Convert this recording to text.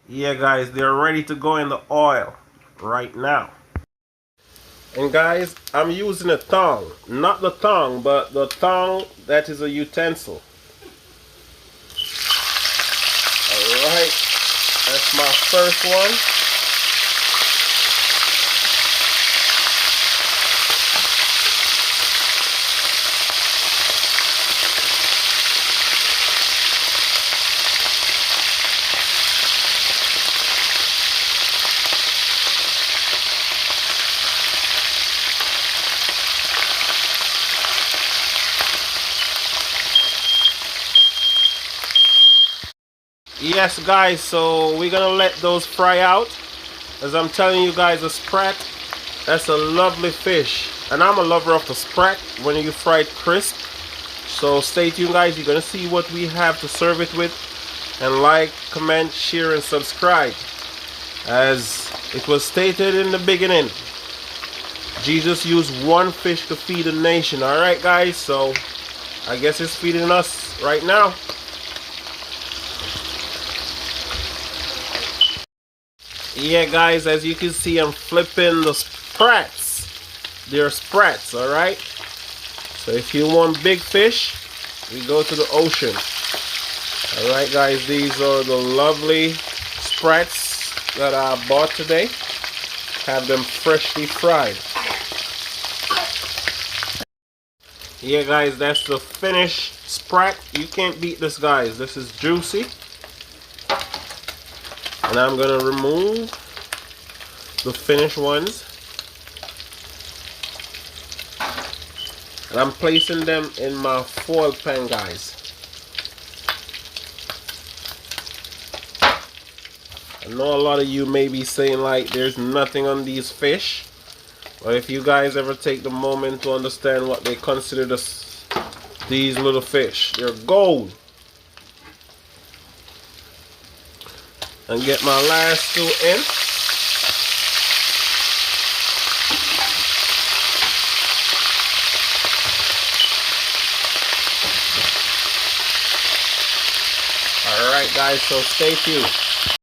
Yeah, guys, they're ready to go in the oil right now. And guys, I'm using a thong. Not the thong, but the thong that is a utensil. Alright, that's my first one. Yes, guys, so we're gonna let those fry out. As I'm telling you guys, a sprat, that's a lovely fish. And I'm a lover of the sprat when you fry it crisp. So stay tuned, guys. You're gonna see what we have to serve it with. And like, comment, share, and subscribe. As it was stated in the beginning, Jesus used one fish to feed a nation. Alright, guys, so I guess it's feeding us right now. Yeah, guys, as you can see, I'm flipping the sprats. They're sprats, alright? So if you want big fish, we go to the ocean. Alright, guys, these are the lovely sprats that I bought today. Have them freshly fried. Yeah, guys, that's the finished sprat. You can't beat this, guys. This is juicy. And I'm gonna remove the finished ones. And I'm placing them in my foil pan, guys. I know a lot of you may be saying like there's nothing on these fish. But if you guys ever take the moment to understand what they consider these little fish, they're gold. And get my last two in. Alright, guys, so stay tuned.